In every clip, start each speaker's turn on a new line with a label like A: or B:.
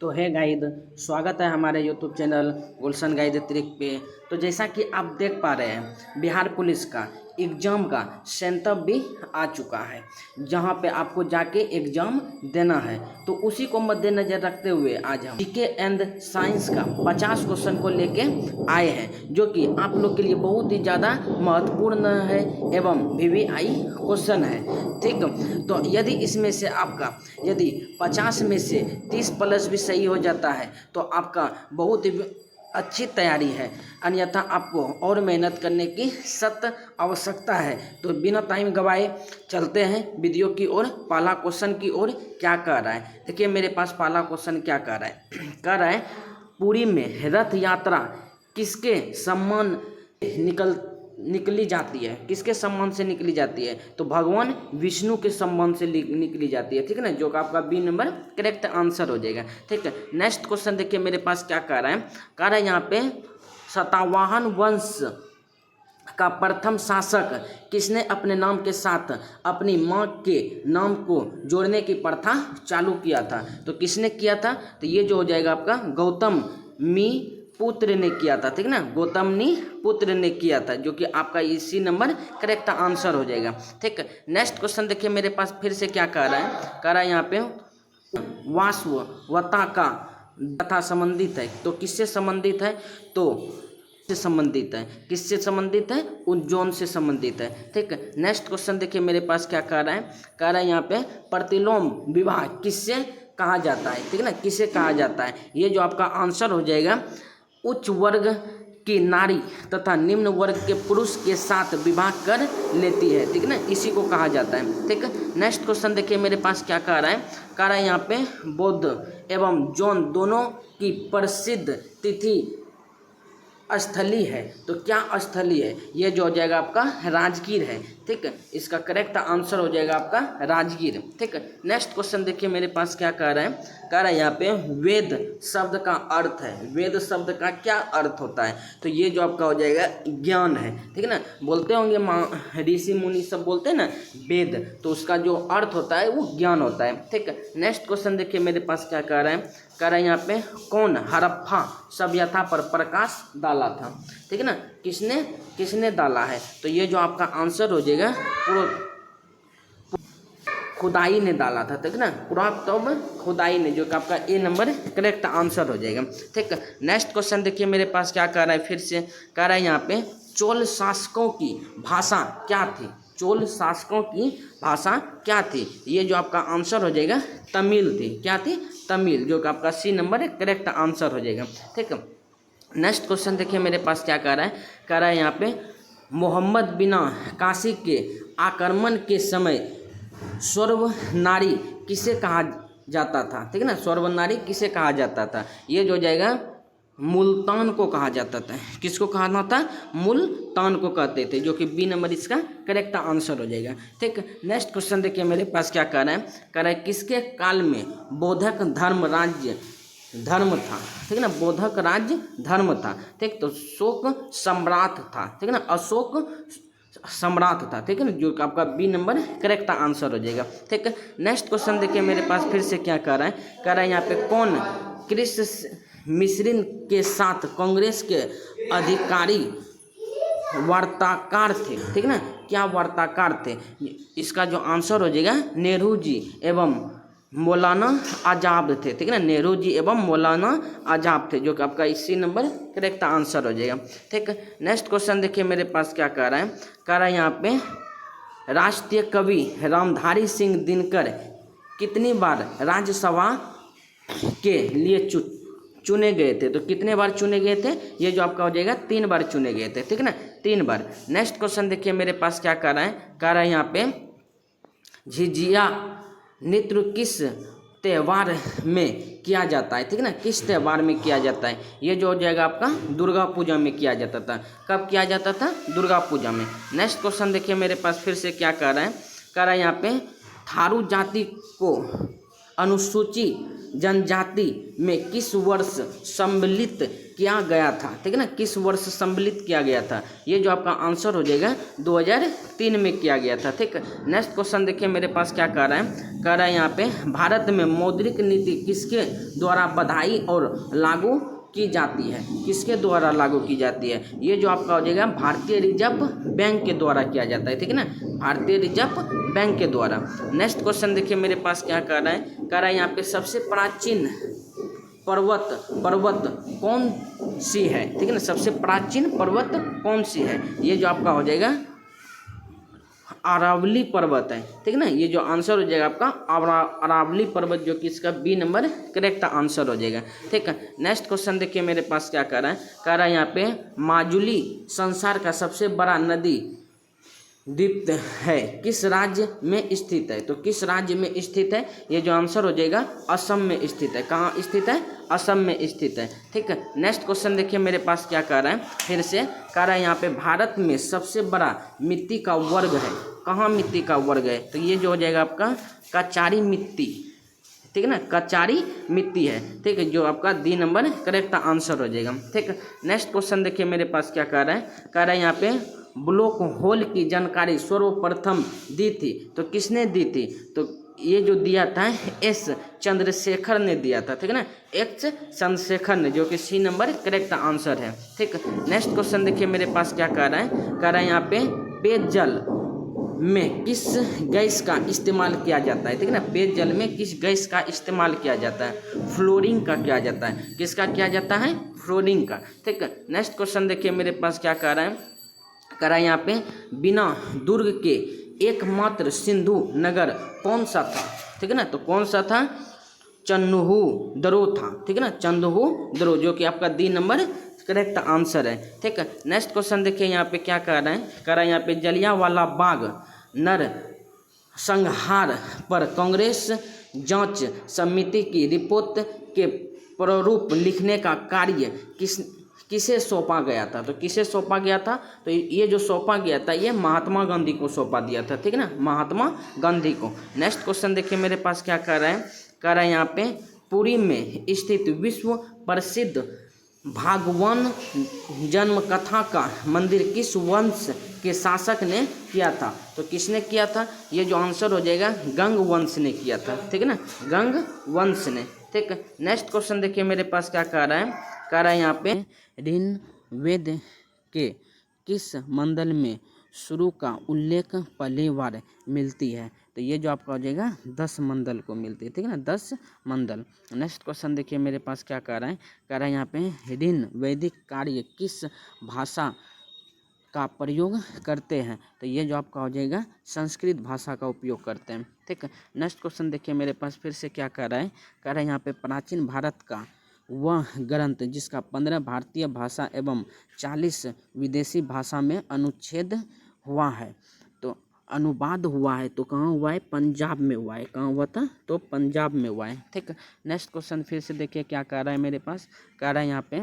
A: तो है गाइड, स्वागत है हमारे यूट्यूब चैनल गुलशन गाइड ट्रिक पे। तो जैसा कि आप देख पा रहे हैं, बिहार पुलिस का एग्ज़ाम का सेंटर भी आ चुका है, जहां पे आपको जाके एग्ज़ाम देना है। तो उसी को मद्देनज़र रखते हुए आज हम जीके एंड साइंस का 50 क्वेश्चन को लेके आए हैं, जो कि आप लोग के लिए बहुत ही ज़्यादा महत्वपूर्ण है एवं वीवीआई क्वेश्चन है। ठीक, तो यदि इसमें से आपका यदि 50 में से 30 प्लस भी सही हो जाता है तो आपका बहुत ही अच्छी तैयारी है, अन्यथा आपको और मेहनत करने की सख्त आवश्यकता है। तो बिना टाइम गवाए चलते हैं वीडियो की ओर। पहला क्वेश्चन की ओर क्या कह रहा है, देखिए मेरे पास पहला क्वेश्चन क्या कह रहा है। कह रहा है, पुरी में रथ यात्रा किसके सम्मान निकली जाती है, किसके सम्मान से निकली जाती है? तो भगवान विष्णु के सम्मान से निकली जाती है। ठीक है ना, जो कि आपका बी नंबर करेक्ट आंसर हो जाएगा। ठीक है, नेक्स्ट क्वेश्चन देखिए मेरे पास क्या कह रहा है। कह रहा है यहाँ पे सातवाहन वंश का प्रथम शासक किसने अपने नाम के साथ अपनी माँ के नाम को जोड़ने की प्रथा चालू किया था? तो किसने किया था? तो ये जो हो जाएगा आपका गौतम मी पुत्र ने किया था। ठीक ना, गौतमनी पुत्र ने किया था, जो कि आपका इसी नंबर करेक्ट आंसर हो जाएगा। ठीक, नेक्स्ट क्वेश्चन देखिए मेरे पास फिर से क्या कह रहा है। कह रहा है यहाँ पे वासवता का तथा संबंधित है, तो किससे संबंधित है? तो से संबंधित है, किससे संबंधित है? उज्जैन से संबंधित है। ठीक, नेक्स्ट क्वेश्चन देखिए मेरे पास क्या कह रहा है। कह रहा है यहाँ पे प्रतिलोम विवाह किससे कहा जाता है? ठीक है ना, किसे कहा जाता है? ये जो आपका आंसर हो जाएगा, उच्च वर्ग की नारी तथा निम्न वर्ग के पुरुष के साथ विवाह कर लेती है। ठीक है ना, इसी को कहा जाता है। ठीक है, नेक्स्ट क्वेश्चन देखिए मेरे पास क्या कह रहा है। कह रहा है यहाँ पे बौद्ध एवं जैन दोनों की प्रसिद्ध तिथि स्थली है, तो क्या स्थली है? ये जो हो जाएगा आपका राजगीर है। ठीक है, इसका करेक्ट आंसर हो जाएगा आपका राजगीर। ठीक है, नेक्स्ट क्वेश्चन देखिए मेरे पास क्या कह रहा है। कह रहा है यहाँ पे वेद शब्द का अर्थ है, वेद शब्द का क्या अर्थ होता है? तो ये जो आपका हो जाएगा ज्ञान है। ठीक है ना, बोलते होंगे ऋषि मुनि सब बोलते हैं ना वेद, तो उसका जो अर्थ होता है वो ज्ञान होता है। ठीक है, नेक्स्ट क्वेश्चन देखिए मेरे पास क्या कह रहा है। कह रहा है यहाँ पे कौन हड़प्पा सभ्यता पर प्रकाश डाला था? ठीक है ना, किसने डाला है? तो ये जो आपका आंसर हो जाएगा खुदाई ने डाला था। ठीक है ना, पुरातत्व खुदाई ने, जो कि आपका ए नंबर करेक्ट आंसर हो जाएगा। ठीक है, नेक्स्ट क्वेश्चन देखिए मेरे पास क्या कह रहा है। फिर से कह रहा है यहाँ पे चोल शासकों की भाषा क्या थी? चोल शासकों की भाषा क्या थी? ये जो आपका आंसर हो जाएगा तमिल थी। क्या थी? तमिल, जो कि आपका सी नंबर करेक्ट आंसर हो जाएगा। ठीक है, नेक्स्ट क्वेश्चन देखिए मेरे पास क्या कह रहा है। कह रहा है यहाँ पे मोहम्मद बिना काशी के आक्रमण के समय स्वर्व नारी किसे कहा जाता था? ठीक है ना, स्वर्व नारी किसे कहा जाता था? ये जो हो जाएगा मुल्तान को कहा जाता था। किसको कहना था? मुल्तान को कहते थे, जो कि बी नंबर इसका करेक्ट आंसर हो जाएगा। ठीक, नेक्स्ट क्वेश्चन देखिए मेरे पास क्या कह रहा है। कह रहा है किसके काल में बौद्धक धर्म था? ठीक है ना, बौद्धक राज्य धर्म था। ठीक, तो अशोक सम्राट था। ठीक है ना, अशोक सम्राट था। ठीक है ना, जो आपका बी नंबर करेक्ट आंसर हो जाएगा। ठीक है, नेक्स्ट क्वेश्चन देखिए मेरे पास फिर से क्या कह रहा है। कह रहा है यहाँ पे कौन कृष्ण मिश्रिन के साथ कांग्रेस के अधिकारी वार्ताकार थे? ठीक है ना, क्या वार्ताकार थे? इसका जो आंसर हो जाएगा नेहरू जी एवं मौलाना आजाद थे। ठीक है ना, नेहरू जी एवं मौलाना आजाद थे, जो कि आपका इसी नंबर करेक्ट आंसर हो जाएगा। ठीक है, नेक्स्ट क्वेश्चन देखिए मेरे पास क्या कह रहा है। कह रहा है यहाँ पे राष्ट्रीय कवि रामधारी सिंह दिनकर कितनी बार राज्यसभा के लिए चुने गए थे? तो कितने बार चुने गए थे? ये जो आपका हो जाएगा 3 बार चुने गए थे। ठीक है ना, 3 बार। नेक्स्ट क्वेश्चन देखिए मेरे पास क्या कह रहा है। कह रहा है यहाँ पे झिझिया नृत्य किस त्यौहार में किया जाता है? ठीक है ना, किस त्यौहार में किया जाता है? ये जो हो जाएगा आपका दुर्गा पूजा में किया जाता था। कब किया जाता था? दुर्गा पूजा में। नेक्स्ट क्वेश्चन देखिए मेरे पास फिर से क्या कह रहा है। कह रहा है यहाँ पे थारू जाति को अनुसूची जनजाति में किस वर्ष सम्मिलित किया गया था, ठीक है ना, किस वर्ष सम्मिलित किया गया था। ये जो आपका आंसर हो जाएगा 2003 में किया गया था, ठीक है। नेक्स्ट क्वेश्चन देखिए मेरे पास क्या कह रहा है यहाँ पे भारत में मौद्रिक नीति किसके द्वारा बधाई और लागू की जाती है, किसके द्वारा लागू की जाती है। ये जो आपका हो जाएगा भारतीय रिजर्व बैंक के द्वारा किया जाता है, ठीक है ना, भारतीय रिजर्व बैंक के द्वारा। नेक्स्ट क्वेश्चन देखिए मेरे पास क्या कह रहा है यहाँ पे सबसे प्राचीन पर्वत कौन सी है, ठीक है ना, सबसे प्राचीन पर्वत कौन सी है। ये जो आपका हो जाएगा अरावली पर्वत है, ठीक है ना। ये जो आंसर हो जाएगा आपका अरावली पर्वत, जो कि इसका बी नंबर करेक्ट आंसर हो जाएगा, ठीक है। नेक्स्ट क्वेश्चन देखिए मेरे पास क्या कह रहा है यहाँ पे माजुली संसार का सबसे बड़ा नदी द्वीप है, किस राज्य में स्थित है। तो किस राज्य में स्थित है, ये जो आंसर हो जाएगा असम में स्थित है। कहाँ स्थित है, असम में स्थित है, ठीक है। नेक्स्ट क्वेश्चन देखिए मेरे पास क्या कह रहा है, फिर से कह रहा है यहाँ पे भारत में सबसे बड़ा मिट्टी का वर्ग है, कहाँ मिट्टी का वर्ग है। तो ये जो हो जाएगा आपका कचारी मिट्टी, ठीक है ना, कचारी मिट्टी है, ठीक है, जो आपका डी नंबर करेक्ट आंसर हो जाएगा, ठीक है। नेक्स्ट क्वेश्चन देखिए मेरे पास क्या कह रहा है यहाँ पे ब्लैक होल की जानकारी सर्वप्रथम दी थी, तो किसने दी थी। तो ये जो दिया था एस चंद्रशेखर ने दिया था, ठीक है ना, एच चंद्रशेखर ने, जो कि सी नंबर करेक्ट आंसर है, ठीक है। नेक्स्ट क्वेश्चन देखिए मेरे पास क्या कह रहा है यहाँ पे पेयजल में किस गैस का इस्तेमाल किया जाता है, ठीक है ना, पेयजल में किस गैस का इस्तेमाल किया जाता है, फ्लोरीन का किया जाता है, किसका किया जाता है, फ्लोरीन का, ठीक है। नेक्स्ट क्वेश्चन देखिए मेरे पास क्या कह रहा है यहाँ पे बिना दुर्ग के एकमात्र सिंधु नगर कौन सा था, ठीक है ना, तो कौन सा था, चंदहू था, ठीक है ना, चंदहू, जो कि आपका डी नंबर करेक्ट आंसर है, ठीक है। नेक्स्ट क्वेश्चन देखिए यहाँ पे क्या कह रहा है यहाँ पे जलियांवाला बाग नर संहार पर कांग्रेस जांच समिति की रिपोर्ट के प्रारूप लिखने का कार्य किसे सौंपा गया था। तो किसे सौंपा गया था, तो ये जो सौंपा गया था ये महात्मा गांधी को सौंपा दिया था, ठीक है ना, महात्मा गांधी को। नेक्स्ट क्वेश्चन देखिए मेरे पास क्या कह रहा है यहाँ पे पुरी में स्थित विश्व प्रसिद्ध भगवान जन्म कथा का मंदिर किस वंश के शासक ने किया था। तो किसने किया था, ये जो आंसर हो जाएगा गंग वंश ने किया था, ठीक है ना, गंग वंश ने, ठीक है। नेक्स्ट क्वेश्चन देखिए मेरे पास क्या कह रहा है यहाँ पे ऋग्वेद के किस मंडल में शुरू का उल्लेख पहली बार मिलती है। तो ये जो आपका हो जाएगा 10 मंडल को मिलती है, ठीक है ना, 10 मंडल। नेक्स्ट क्वेश्चन देखिए मेरे पास क्या कह रहा है यहाँ पे ऋग्वेदिक कार्य किस भाषा का प्रयोग करते हैं। तो ये जो आपका हो जाएगा संस्कृत भाषा का उपयोग करते हैं, ठीक है। नेक्स्ट क्वेश्चन देखिए मेरे पास फिर से क्या कह रहा है यहाँ पे प्राचीन भारत का वह ग्रंथ जिसका 15 भारतीय भाषा एवं 40 विदेशी भाषा में अनुच्छेद हुआ है, तो अनुवाद हुआ है, तो कहाँ हुआ है, पंजाब में हुआ है। कहाँ हुआ था, तो पंजाब में हुआ है, ठीक है। नेक्स्ट क्वेश्चन फिर से देखिए क्या कह रहा है मेरे पास, कह रहा है यहाँ पे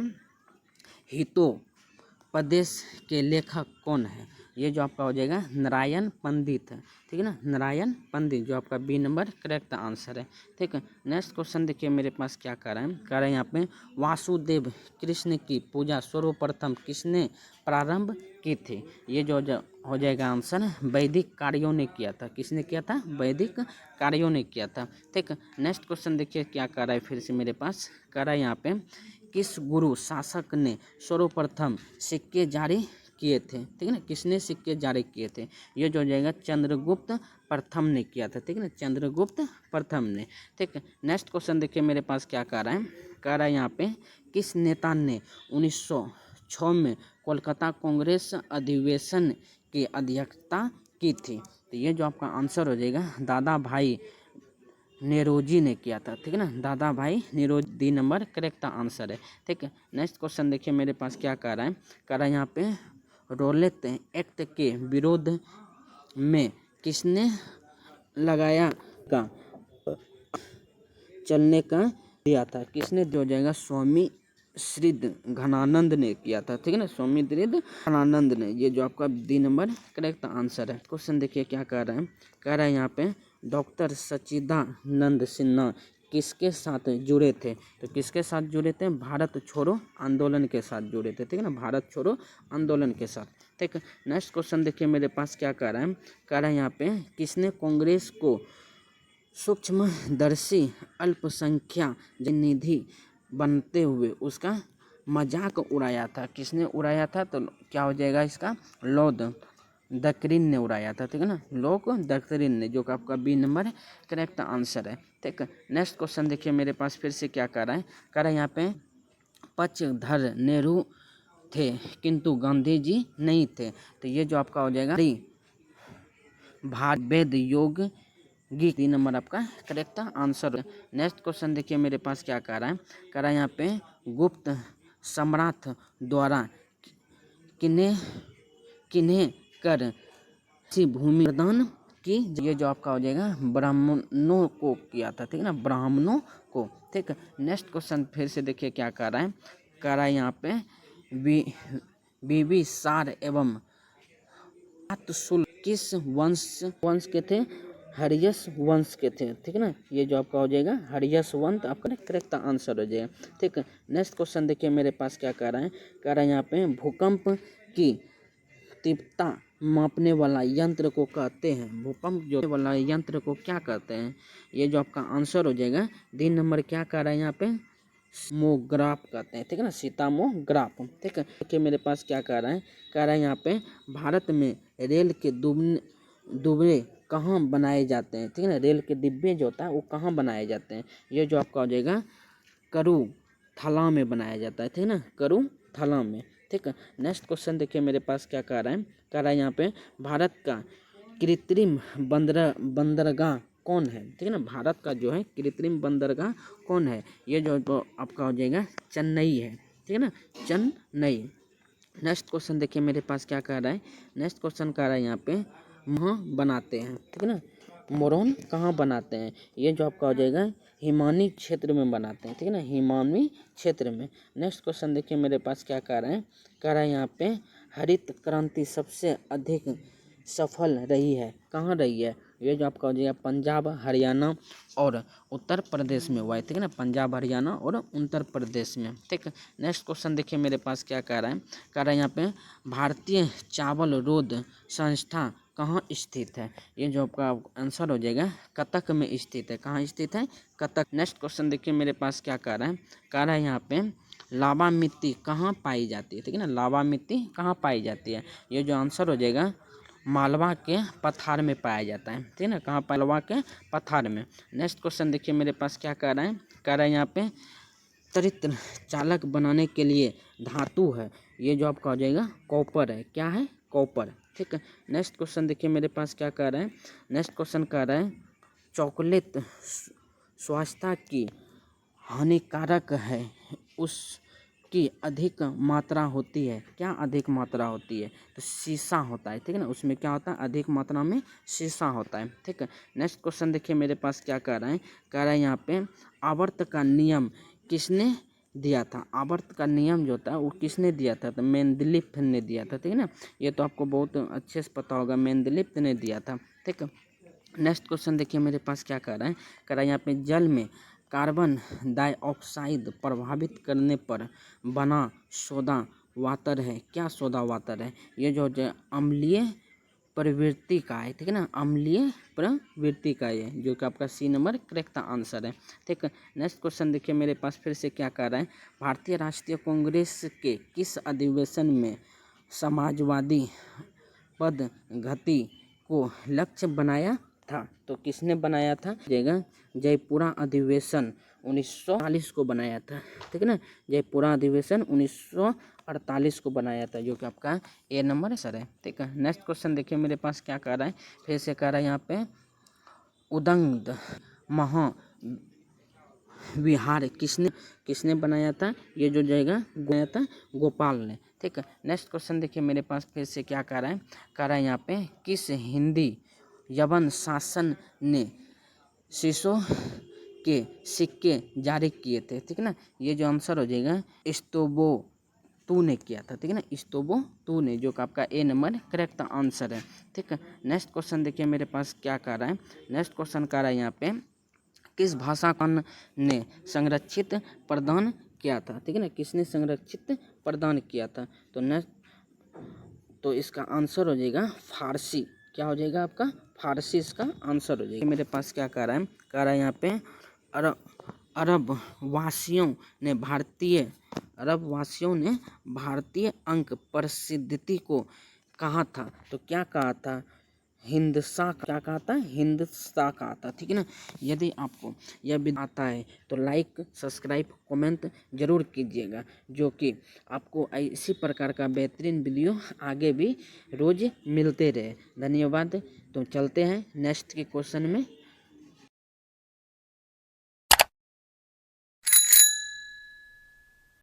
A: हितोपदेश के लेखक कौन है। ये जो आपका हो जाएगा नारायण पंडित है, ठीक है ना, नारायण पंडित, जो आपका बी नंबर करेक्ट आंसर है, ठीक है। नेक्स्ट क्वेश्चन देखिए मेरे पास क्या कह रहा है यहाँ पे वासुदेव कृष्ण की पूजा सर्वप्रथम किसने प्रारंभ की थी। ये जो हो जाएगा आंसर वैदिक कार्यों ने किया था। किसने किया था, वैदिक कार्यों ने किया था, ठीक है। नेक्स्ट क्वेश्चन देखिए क्या कह रहा है फिर से मेरे पास, कह रहा है यहाँ पे किस गुरु शासक ने सर्वप्रथम सिक्के जारी किए थे, ठीक है ना, किसने सिक्के जारी किए थे। ये जो हो जाएगा चंद्रगुप्त प्रथम ने किया था, ठीक है ना, चंद्रगुप्त प्रथम ने, ठीक है। नेक्स्ट क्वेश्चन देखिए मेरे पास क्या कह रहा है यहाँ पे किस नेता ने 1906 में कोलकाता कांग्रेस अधिवेशन की अध्यक्षता की थी। तो ये जो आपका आंसर हो जाएगा दादा भाई नेरोजी ने किया था, ठीक है ना, दादा भाई नेरोजी, डी नंबर करेक्ट आंसर है, ठीक है। नेक्स्ट क्वेश्चन देखिए मेरे पास क्या कह रहा है यहाँ पे रौलट एक्ट के विरोध में किसने लगाया का चलने का दिया था। किसने, जो जाएगा स्वामी श्रीद घनानंद ने किया था, ठीक है ना, स्वामी श्रीद घनानंद ने। ये जो आपका डी नंबर करेक्ट आंसर है। क्वेश्चन देखिए क्या कह रहा है यहाँ पे डॉक्टर सच्चिदानंद सिन्हा किसके साथ जुड़े थे? तो किसके साथ जुड़े थे? भारत छोड़ो आंदोलन के साथ जुड़े थे, ठीक है ना, भारत छोड़ो आंदोलन के साथ। ठीक है, नेक्स्ट क्वेश्चन देखिए मेरे पास क्या कह रहा है, कह रहा है यहाँ पे किसने कांग्रेस को सूक्ष्मदर्शी अल्पसंख्या निधि बनते हुए उसका मजाक उड़ाया था? किसने उड़ाया था? तो क्या हो जाएगा इसका? लॉर्ड डकरिन ने उड़ाया था, ठीक है ना, लॉर्ड डकरिन ने, जो कि आपका बी नंबर करेक्ट आंसर है। ठीक है, नेक्स्ट क्वेश्चन देखिए मेरे पास फिर से क्या कर रहा है, कह रहा है यहाँ पे पक्षधर नेहरू थे किंतु गांधी जी नहीं थे। तो ये जो आपका हो जाएगा भारत वेद योग गी, 3 नंबर आपका करेक्ट आंसर। नेक्स्ट क्वेश्चन देखिए मेरे पास क्या कह रहा है, कह रहा है यहाँ पे गुप्त सम्राट द्वारा किन्हें किन्हें कर सी भूमि प्रदान की? ये जो आपका हो जाएगा ब्राह्मणों को किया था, ठीक है ना, ब्राह्मणों को। ठीक है, नेक्स्ट क्वेश्चन फिर से देखिए क्या कह रहा है, कह रहा है यहाँ पे बिंबिसार एवं अतुशुल्क किस वंश के थे? हर्यश वंश के थे, ठीक है ना, ये जो आपका हो जाएगा हर्यश वंश आपका करेक्ट आंसर हो जाएगा। ठीक है, नेक्स्ट क्वेश्चन देखिए मेरे पास क्या कह रहा है, कह रहा है यहाँ पे भूकंप की तीव्रता मापने वाला यंत्र को कहते हैं, भूकंप जो वाला यंत्र को क्या कहते हैं? ये जो आपका आंसर हो जाएगा 3 नंबर क्या कह रहा है यहाँ पे? सीतामोग्राफ कहते हैं, ठीक है ना, सीतामोग्राफ। ठीक है, देखिए मेरे पास क्या कह रहा है, कह रहा है यहाँ पे भारत में रेल के दुबे कहाँ बनाए जाते हैं? ठीक है ना, रेल के डिब्बे जो होता है वो कहाँ बनाए जाते हैं? ये जो आपका हो जाएगा करूथला में बनाया जाता है, ठीक है ना, करूथला में। ठीक है, नेक्स्ट क्वेश्चन देखिए मेरे पास क्या कह रहा है, कह रहा है यहाँ पे भारत का कृत्रिम बंदरगाह कौन है? ठीक है ना, भारत का जो है कृत्रिम बंदरगाह कौन है? ये जो आपका हो जाएगा चेन्नई है, ठीक है ना, चेन्नई। नेक्स्ट क्वेश्चन देखिए मेरे पास क्या कह रहा है, नेक्स्ट क्वेश्चन कह रहा है यहाँ पे बनाते हैं, ठीक है ना, मोरन कहाँ बनाते हैं? ये जो आपका हो जाएगा हिमानी क्षेत्र में बनाते हैं, ठीक है ना, हिमानी क्षेत्र में। नेक्स्ट क्वेश्चन देखिए मेरे पास क्या कह रहा है, कह रहा है यहाँ पे हरित क्रांति सबसे अधिक सफल रही है, कहाँ रही है? ये जो आपका हो जाएगा पंजाब हरियाणा और उत्तर प्रदेश में हुआ है, ठीक है ना, पंजाब हरियाणा और उत्तर प्रदेश में। ठीक है, नेक्स्ट क्वेश्चन देखिए मेरे पास क्या कह रहा है, कह रहा है यहाँ पे भारतीय चावल रोध संस्था कहाँ स्थित है? ये जो आपका आंसर हो जाएगा कटक में स्थित है, कहाँ स्थित है? कटक। नेक्स्ट क्वेश्चन देखिए मेरे पास क्या कह रहा है, कह रहा है यहाँ पे लावा मिट्टी कहाँ पाई जाती है? ठीक है ना, लावा मिट्टी कहाँ पाई जाती है? ये जो आंसर हो जाएगा मालवा के पठार में पाया जाता है, ठीक है ना, कहाँ? मालवा के पठार में। नेक्स्ट क्वेश्चन देखिए मेरे पास क्या कह रहा है, कह रहा है यहाँ पे त्वरित चालक बनाने के लिए धातु है, ये जो आपका हो जाएगा कॉपर है, क्या है? कॉपर। ठीक है, नेक्स्ट क्वेश्चन देखिए मेरे पास क्या कह रहा है, नेक्स्ट क्वेश्चन कह रहा है चॉकलेट स्वास्थ्य की हानिकारक है उसकी अधिक मात्रा होती है, क्या अधिक मात्रा होती है? तो शीशा होता है, ठीक है ना, उसमें क्या होता है? अधिक मात्रा में शीशा होता है। ठीक है, नेक्स्ट क्वेश्चन देखिए मेरे पास क्या कह रहा है, कह रहा है यहाँ पे आवर्त का नियम किसने दिया था? आवर्त का नियम जो होता है वो किसने दिया था? तो मेंडलीफ ने दिया था, ठीक है ना, ये तो आपको बहुत अच्छे से पता होगा, मेंडलीफ ने दिया था। ठीक है, नेक्स्ट क्वेश्चन देखिए मेरे पास क्या कह रहा है, कह रहा है यहाँ पे जल में कार्बन डाइऑक्साइड प्रभावित करने पर बना सोडा वाटर है, क्या सोडा वाटर है? ये जो अम्लीय प्रवृत्ति का है, ठीक है ना, अम्लीय प्रवृत्ति का है, जो कि आपका सी नंबर करेक्ट आंसर है। ठीक है, नेक्स्ट क्वेश्चन देखिए मेरे पास फिर से क्या कह रहा है, भारतीय राष्ट्रीय कांग्रेस के किस अधिवेशन में समाजवादी पदघति को लक्ष्य बनाया था? तो किसने बनाया था? जयपुरा अधिवेशन 1948 को बनाया था, ठीक है ना, जयपुरा अधिवेशन 1948 को बनाया था, जो कि आपका ए नंबर सर है। ठीक है, नेक्स्ट क्वेश्चन देखिए मेरे पास क्या कह रहा है, फिर से कह रहा है यहाँ पे उदंग महा विहार किसने बनाया था? ये जो जाएगा बनाया था गोपाल ने। ठीक है, नेक्स्ट क्वेश्चन देखिए मेरे पास फिर से क्या कह रहा है, कह रहा है यहाँ पे किस हिंदी यवन शासन ने शीशों के सिक्के जारी किए थे? ठीक है ना, ये जो आंसर हो जाएगा इस्तोबो तू ने किया था, ठीक है ना, इस्तोबो तू ने, जो कि आपका ए नंबर करेक्ट आंसर है। ठीक है, नेक्स्ट क्वेश्चन देखिए मेरे पास क्या कह रहा है, नेक्स्ट क्वेश्चन कह रहा है यहाँ पे किस भाषा का ने संरक्षित प्रदान किया था, ठीक है ना, किसने संरक्षित प्रदान किया था। तो इसका आंसर हो जाएगा फारसी। क्या हो जाएगा आपका? फारसी इसका आंसर हो जाएगा। मेरे पास क्या कह रहा है यहाँ पे अरब वासियों ने भारतीय अंक प्रसिद्धि को कहा था। तो क्या कहा था? हिंदसा। क्या कहा था? हिंदसा कहा था, ठीक है ना। यदि आपको यह वीडियो आता है तो लाइक, सब्सक्राइब, कमेंट जरूर कीजिएगा, जो कि आपको इसी प्रकार का बेहतरीन वीडियो आगे भी रोज मिलते रहे। धन्यवाद। तो चलते हैं नेक्स्ट के क्वेश्चन में।